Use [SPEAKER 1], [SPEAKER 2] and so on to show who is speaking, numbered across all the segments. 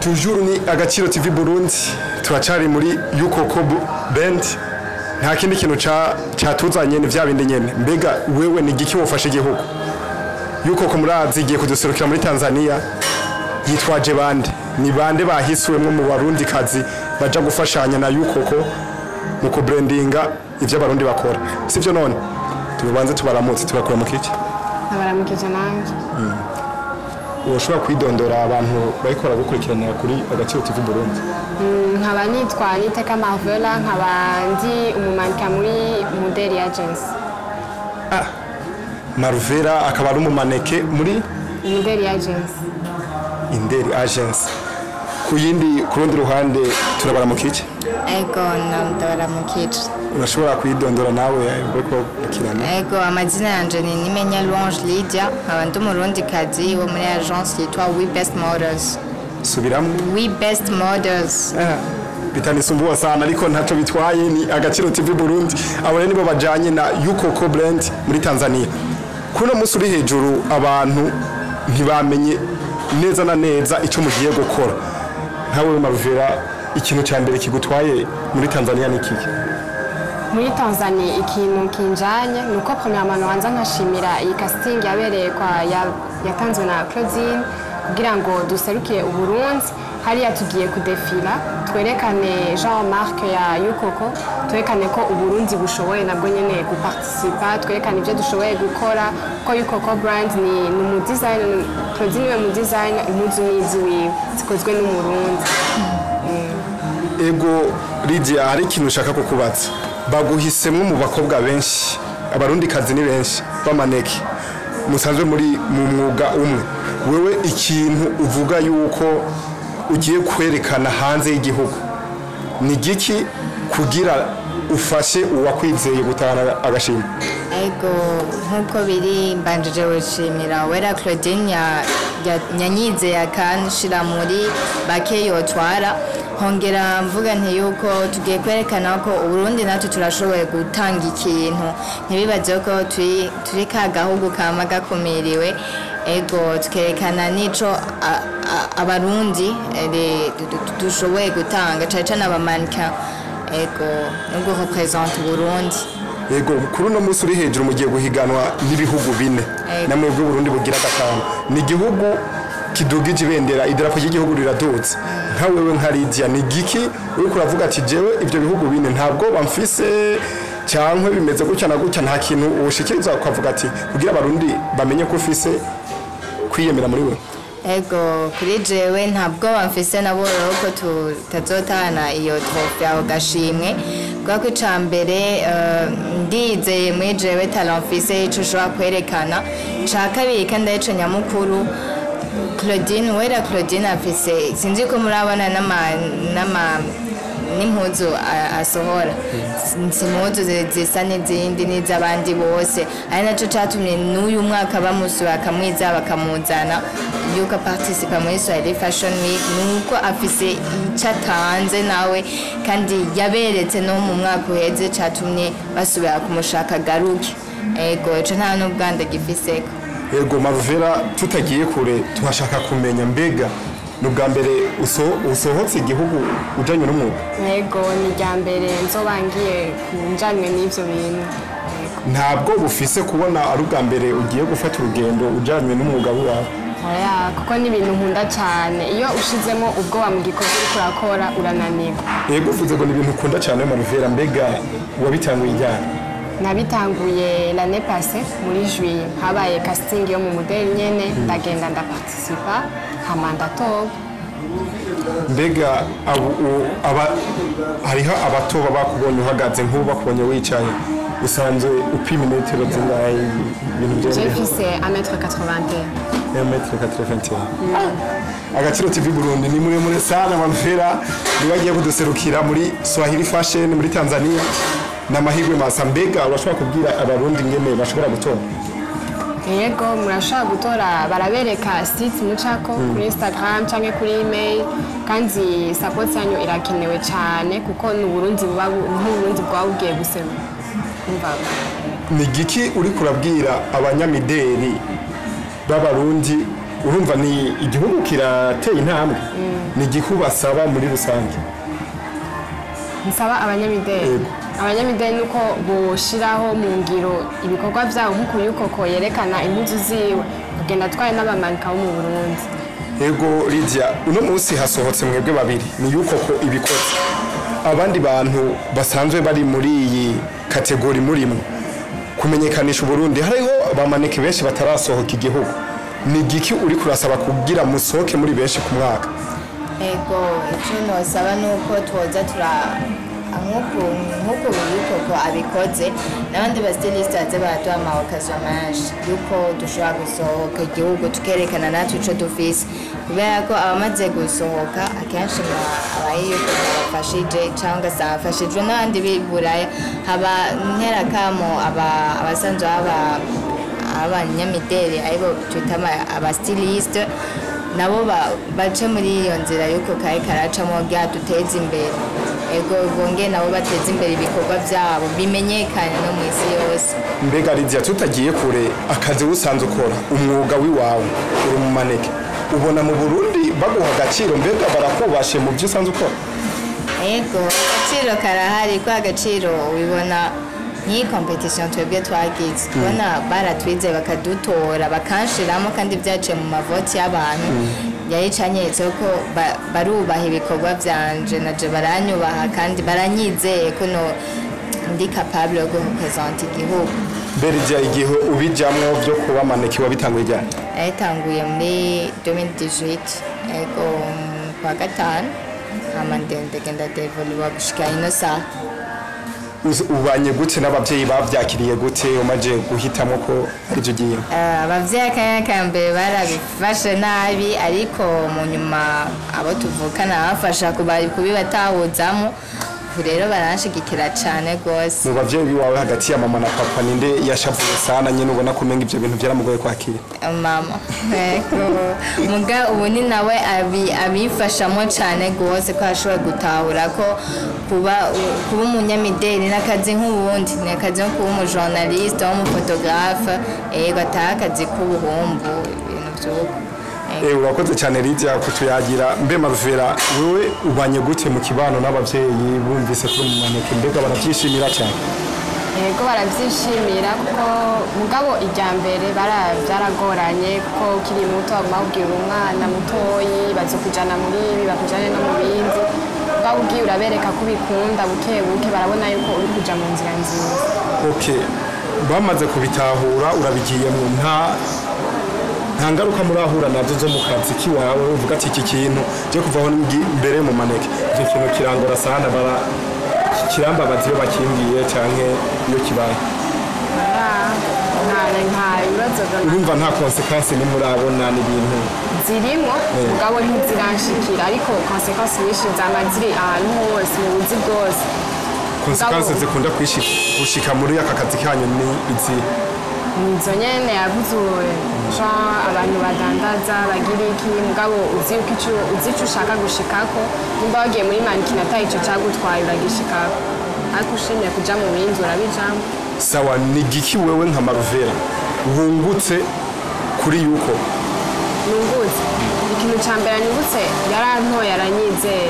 [SPEAKER 1] toujours ni Agaciro TV Burundi turacari muri Yukoko Band nta kindi kintu catuzanye ni vya bindi nyene mbega wewe ni giki wofashe igihugu Yukoko murazi igiye kuduserukira muri Tanzania yitwaje bande ni bande bahiswemwe mu barundi kazi baja gufashanya na Yukoko mu kubrandinga ivyo abarundi bakora sivyo none tubanze tubaramutse tubakora mu kiki
[SPEAKER 2] abaramukije nanje
[SPEAKER 1] ushobora kwidondora abantu bayikora gukurikirana kuri Agaciro TV Burundi
[SPEAKER 2] nkaba nitwa Niteka Marvela nkaba ndi umumanika muri Model Agency
[SPEAKER 1] Marvela akaba ari umumaneke muri
[SPEAKER 2] Model Agency
[SPEAKER 1] Inderi Agency ku rundi ruhande turabaramukije
[SPEAKER 3] ego ndabaramukije
[SPEAKER 1] urashobora kwidondora nawe ubwo kirana
[SPEAKER 3] ego amazina yanje ni Nimenya Louange Lydia nkaba ndi umurundi kazi wo muri agence yitwa We Best Models
[SPEAKER 1] subiramo
[SPEAKER 3] We Best Models
[SPEAKER 1] bitanisumbua sana ariko ntaco bitwaye ni Agaciro TV Burundi abo nibo bajanye na Yukoko Brand muri Tanzania kuno musi uri hejuru abantu ntibamenye neza na neza ico mugiye gukora nkawe Marvela ikintu cya mbere kigutwaye muri Tanzania ni kiki
[SPEAKER 2] muri Tanzania ikintu kinjanye nuko premièrement wanza nkashimira iyi casting yabereye kwa yatanzwe na Claudine kugira ngo duserukiye uburundi hariya tugiye kudefila twerekane Jean-Marc ya Yukoko twerekane ko uburundi bushoboye nabwo nyene guparticipa twerekane ibyo dushoboye gukora ko Yukoko brand ni mu design Claudine we mu design impuzu n'iziwiwe zikozwe n'umurundi
[SPEAKER 1] ego Lydia hari ikintu ushaka kukubaza baguhisemwe mu bakobwa benshi abarundi kazi ni benshi bamaneke musanzwe muri mu mwuga umwe wewe ikintu uvuga yuko ugiye kwerekana hanze y'igihugu ni giki kugira ufashe uwakwizeye gutana agashimwe
[SPEAKER 3] ego nkuko biri mbanjije wishimira wera Claudine yanyizeye akanshira muri bake yotwara hongera mvuga nti yuko tugiye kwerekana ko uburundi natwe turashoboye gutanga ikintu ntibibaze ko turi ka gahugu kama gakumiriwe ego tukerekana nico abarundi dushoboye gutanga cyane abamanka ego nubwo represente Burundi
[SPEAKER 1] ego kuri no musi uri hejuru mugiye guhiganwa n'ibihugu bine namwe bwo Burundi bugira gatanu ni igihugu kidugije ibendera idarapo ry'igihugu riradutse nka wewe nka Lydia ni giki uri kuravuga ati jewe ibyo bihugu bine ntabwo bamfise cyangwa bimeze gutya na gutya nta kintu ushikiriza ukavuga ati kugira abarundi bamenye ko ufise kwiyemera muri we
[SPEAKER 3] ego kuri jewe ntabwo bamfise nabo ko tutazotana iyo trophée aho gashimwe kwa ko icambere ndizeye muri jewe talent mfise ico ushobora kwerekana ca kabiri kandi ico nyamukuru Claudine wera Claudine afise sinzi ko murabona n'impuzu asohora impuzu zisa n'izindi n'iz'abandi bose ari naco catumye n'uyu mwaka bamusura akamwiza bakamuzana yuko participa muri Swahili Fashion Week nuko afise icyo atanze nawe kandi yaberetse no mu mwaka uheze catumye basubira kumushaka garuke ego ico nta n'ubwanda gifiseko
[SPEAKER 1] ego Marvela tutagiye kure tuhashaka kumenya mbega nubwa mbere usohotse igihugu ujanye n'umwuga
[SPEAKER 2] yego ni rya mbere nzobangiye kunjanywe n'ivyo bintu
[SPEAKER 1] ntabwo bufise kubona ari ubwa mbere ugiye gufata urugendo ujanywe n'umwuga wawe
[SPEAKER 2] oya kuko ni ibintu nkunda cyane iyo ushizemo ubwoba mu gikorwa uriko urakora urananirwa
[SPEAKER 1] yego uvuze ngo ni ibintu ukunda cyane Marvela mbega wabitanguye ijyana
[SPEAKER 2] nabitanguye l'année passée muri juillet habaye casting yo mu model nyene ndagenda ndaparticipa hamandato
[SPEAKER 1] mbega hariho abato bakubonye uhagaze nk'ubu bakubonye wicaye usanzwe upima metero zingahe ibintu byo
[SPEAKER 2] jefise 1m81
[SPEAKER 1] 1m81 Agaciro TV Burundi ni muremure sana Marvela nibagiye kuduserukira muri Swahili Fashion muri Tanzania namahirwe masa mbega urashobora kubwira abarundi ngene bashobora gutora
[SPEAKER 2] yego murashobora gutora barabereka site mucako kuri Instagram canke kuri email kandi support yanyu irakenewe cyane kuko n'uburundi bwa bugiye gusema
[SPEAKER 1] ni giki uri kurabwira abanyamideli b'abarundi urumva ni igihugu kirateye intambwe ni igihugu basaba muri rusange
[SPEAKER 2] nsaba abanyamideli nuko boshiraho mu ngiro ibikorwa byabo nk'uko yukoko yerekana impuzu ziwe kugenda atwaye n'abamanika bo mu Burundi.
[SPEAKER 1] Ego Lydia uno munsi hasohotse mwebwe babiri ni yukoko ibikoze abandi bantu basanzwe bari muri iyi kategori murimo kumenyekanisha Burundi hariho abamanike benshi batarasohoka igihugu ni giki uri kurasaba kugira musohoke muri benshi ku mwaka?
[SPEAKER 3] Ego icyo nosaba nuko twoza nk'uko yukoko abikoze n'abandi bastiliste baze baraduha amawokaziyo menshi yuko dushobora gusohoka igihugu tukerekana natwe ico dufise kubera ko abamaze gusohoka akenshi abaye yuko bafashije cyangwa se abafashijwe n'abandi b'iburaya haba nterakamo abasanzwe abanyamideli aribo twita abastiliste nabo bace muri iyo nzira yuko kaye karacamo duteze imbere ego bonge nabo bateze imbere ibikorwa byabo bimenyekane no mu isi yose.
[SPEAKER 1] Mbega Lydia tutagiye kure akazi usanzwe ukora umwuga wiwawe uri mu maneke ubona mu Burundi baguha agaciro mbega barakubashe mu byo usanzwe ukora?
[SPEAKER 3] Ego agaciro karahari ko agaciro ubibona nk'iyi competition twebwe twagize ubona baratwize bakadutora bakanshiramo kandi byaciye mu mavoti y'abantu yayicanyetse ko barubaha ibikorwa byanje naje baranyubaha kandi baranyizeye ko no ndi capable yo gupresenter igihugu.
[SPEAKER 1] Mbere igihe ubijamwo byo kuba maneke wabitanguye ryari?
[SPEAKER 3] Yatanguye muri 2018 ego kwa gatanu amandende genda develop gushika ino saa.
[SPEAKER 1] Ubanye gute n'abavyeyi bavyakiriye gute umaje guhitamo ko ari byo giye?
[SPEAKER 3] Abavyeyi kambere barabifashe nabi ariko mu nyuma abo tuvukana bafasha kubibatahuzamo rero baranshigikira cyane gose.
[SPEAKER 1] Mu bavyeyi wawe hagati ya mama na papa ninde yashavuye sana nyine ubona kumenga ivyo bintu byaramugoye kwakira?
[SPEAKER 3] Mama muga ubu ni nawe abifashamo cyane gose ko ashobora gutahura ko kuba umunyamideli n'akazi nk'ubundi n'akazi nko kuba umujournaliste ou umuphotographe batakazi k'ubuhumbu ibintu by'uko.
[SPEAKER 1] Urakoze cyane Lydia kutuyagira mbe Maruvera wewe ubanye gute mu kibano n'abavyeyi bumvise ko mu maneke mbega baravyishimira cyane?
[SPEAKER 2] Yego baravyishimira kuko mugabo ijyambere byaragoranye kuko kiri muto amabwira umwana mutoyi bazokujana muri ibi bakujane no mu bindi mugabo ugiye urabereka ko bikunda buke barabona yuko uri kuja mu nzira nziza.
[SPEAKER 1] Okay bamaze kubitahura urabigiye mu nta ngaruka murahura nazo zo mu kazi kiwawe uvuga ati iki kintu cyo kuvaho mbere mu maneke icyo kintu kirangora sana kirambabaza iyo bakimbwiye canke iyo kibaye? Urumva nta consequence ni murabona n'ibintu
[SPEAKER 2] zirimo mugabo ntiziranshikira ariko consequence nyinshi zamaziri ahantu hose mu buzi bwose.
[SPEAKER 1] Consequence zikunda gushika muri aka kazi kanyu ni izi?
[SPEAKER 2] Nizo nyene yavuze abantu badandaza bagira iki mugabo uzi icyo ushaka gushikako nimba wagiye muri mannequin ataye icyo cyagutwaye uragishikako ariko ushimye kuja mu bindi urabijamo.
[SPEAKER 1] Sawa ni giki wewe nka Maruvera wungutse kuri yuko?
[SPEAKER 2] Nungutse ikintu cya mbere nungutse yarantoye aranyizeye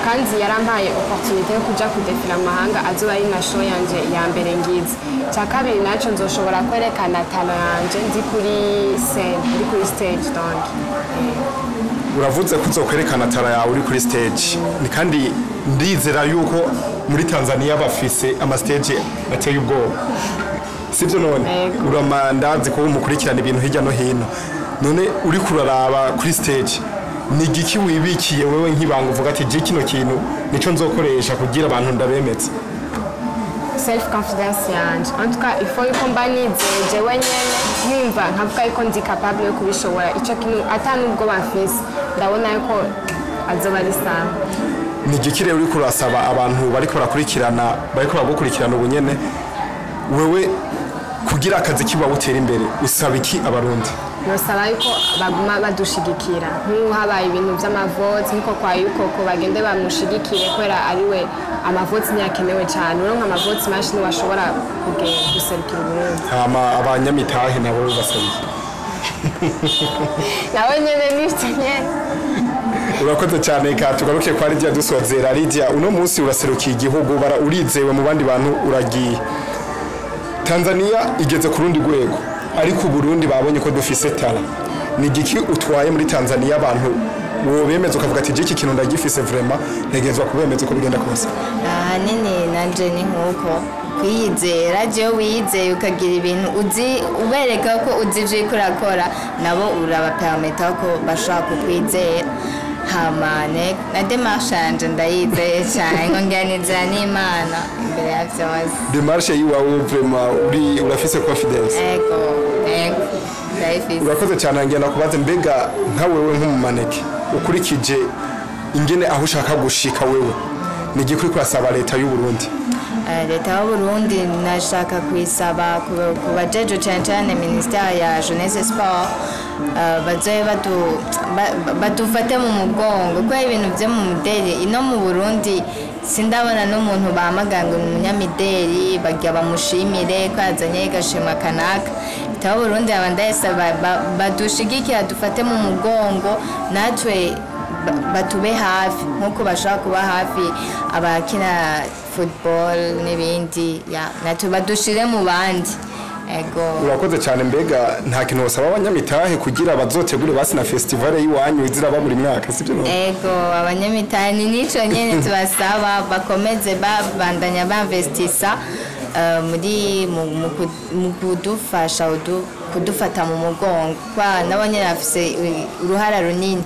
[SPEAKER 2] kandi yarampaye opportunité yo kuja kudefila amahanga azoba ari na show yanje ya mbere ngize. Cya kabiri naco nzoshobora kwerekana talent yanje ndi kuri stage donc.
[SPEAKER 1] Uravuze ko uzokwerekana talent yawe uri kuri stage ni kandi ndizera yuko muri Tanzania bafise ama stage ateye ubwoba sivyo none uramandazi ko umukurikirana ibintu hirya no hino none uri kuraraba kuri stage ni giki wibikiye wewe nk'ibanga uvuga ati je kino kintu nico nzokoresha kugira abantu ndabemetse?
[SPEAKER 2] Self confidence yanje en tout cas il faut yuko mbanizeje wenyene nkumva nkavuga yuko ndi capable yo kubishobora ico kintu atanubwo bafise ndabona yuko azoba ari sawa.
[SPEAKER 1] Ni giki rero uri kurasaba abantu bariko baragukurikirana ubunyene wewe kugira akazi kiba utera imbere usaba iki abarundi?
[SPEAKER 2] Nosaba yuko baguma badushigikira nk'uhabaye ibintu by'amavoti nko kwa yukoko bagende bamushigikire kwera ariwe amavoti nyakenewe cyane uronka amavoti mashini washobora guserukira Burundi.
[SPEAKER 1] Abanyamitahe nabo basabiye
[SPEAKER 2] nawe nyene nivyo nyene.
[SPEAKER 1] urakoze cyane ka tugaruke kwa Lydia dusozera. Lydia, uno munsi uraserukiye igihugu urizewe mu bandi bantu uragiye. Tanzania igeze ku rundi rwego ariko Burundi babonye ko dufise tala. Ni igiki utwaye muri Tanzania abantu bemeza ukavuga ati iki kintu ndagifise vraiment ntegezwa kubemeza ko bigenda kose?
[SPEAKER 3] Ahanini nanje ni nkuko kwiyizera, je wiyizeye ukagira ibintu uzi ubereka ko uzi ivyo uriko urakora, nabo urabapermeta ko bashaka kukwizera. Hamane na demarche yanje ndayizeye cyane ngonganizira n'Imana imbere ya byose.
[SPEAKER 1] Demarche yiwawe vraiment urafise confidence?
[SPEAKER 3] Ego ndayifise.
[SPEAKER 1] Urakoze cyane ngenda kubaza mbega nka wewe nk'umumaneke ukurikije ingene aho ushaka gushika wewe ni igikuri kwasaba leta y'u Burundi?
[SPEAKER 3] Leta y'u Burundi nashaka kwisaba kubajeje cyane ministère ya jeunesse sport bazoye badufate mu mugongo ko ibintu byo mu mudeli ino mu Burundi sindabona n'umuntu bamaganga umunyamideli bagya bamushimire kwazanye gashima kanaka. Leta y'u Burundi abandayesa badushigikira dufate mu mugongo natwe batube hafi nkuko bashaka kuba hafi abakina football n'ibindi natwe badushire mu bandi. Ego
[SPEAKER 1] urakoze cyane. Mbega nta kintu wasaba abanyamitahe kugira bazotegure basi na festival yiwanyu izira buri mwaka sibyo?
[SPEAKER 3] Ego abanyamitahe ni nico nyene tubasaba bakomeze babandanya bamvestisa muri mu kudufasha kudufata mu mugongo kwa nabonyene afise uruhara runini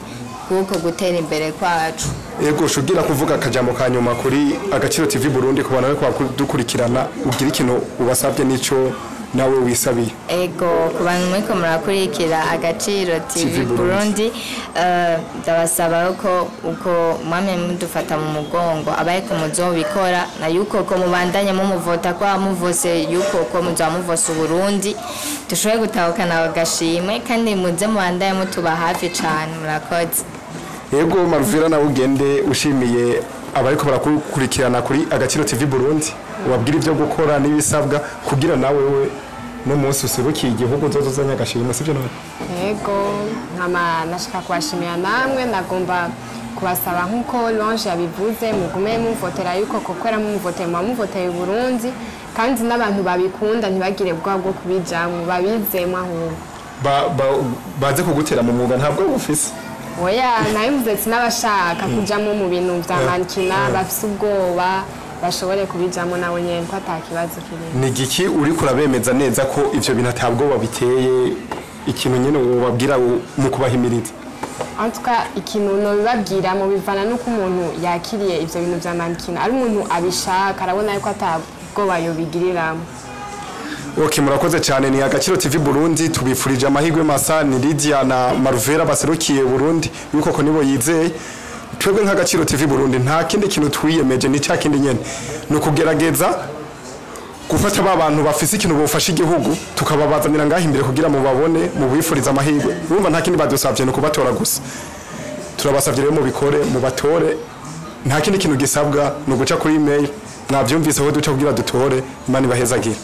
[SPEAKER 3] kuko gutera imbere kwacu.
[SPEAKER 1] Ego shugira kuvuga akajambo kanyuma kuri Agaciro TV Burundi kubana we kwadukurikirana ugira ikintu ubasabye nico nawe wisabiye?
[SPEAKER 3] Ego kubantu mwiko murakurikira Agaciro TV Burundi ndabasaba uko mwame mudufata mu mugongo abayeko muzobikora na yuko ko mubandanye mu muvota kwa muvose yuko ko muzamuvose Burundi dushoboye gutahukana agashimwe kandi muze mubandanye mutuba hafi cyane. Murakoze.
[SPEAKER 1] Ego Maruvera nawe ugende ushimiye abariko barakurikirana kuri Agaciro TV Burundi ubabwira ivyo gukora n'ibisabwa kugira nawe we no munsi usebukiye igihugu uzozanya agashimwe sibyo? None
[SPEAKER 2] Ego nashaka kubashimira namwe nagomba kubasaba nkuko Longe yabivuze mugume muvotera yuko kokora muvoteye Burundi kandi n'abantu babikunda ntibagire bwa bwo kubijamwe babizemwe aho
[SPEAKER 1] baze kugutera mu mwuga ntabwo ufise.
[SPEAKER 2] Oya nayivuze n'abashaka kujamo mu bintu vya mankina bafise ubwoba bashobore kubijamo nawe nyene ko atakibazo kiri.
[SPEAKER 1] Ni giki uri kurabemeza neza ko ivyo bintu atabwo babiteye ikintu nyene ubabwira mu kubahimiriza?
[SPEAKER 2] En tout cas ikintu no bibabwira mu bivana nuko umuntu yakiriye ivyo bintu vya mankina ari umuntu abishaka arabona yuko atabwo bayobigiriramo.
[SPEAKER 1] Okay, murakoze cyane. Ni Agaciro TV Burundi tubifurije amahirwe masa. Ni Lydia na Maruvera baserukiye Burundi yuko ko nibo yizeye. Twebwe nk'Agaciro TV Burundi nta kindi kintu twiyemeje ni cya kindi nyene no kugerageza gufata abantu bafise ikintu bofasha igihugu tukababazanira ngaho imbere kugira mu babone mu bifuriza amahirwe. Urumva nta kindi badusavye no kubatora gusa. Turabasavye rero mu bikore mu batore nta kindi kintu gisabwa no guca kuri email mwavyumvise aho duca kugira dutore Imana ibahezagira.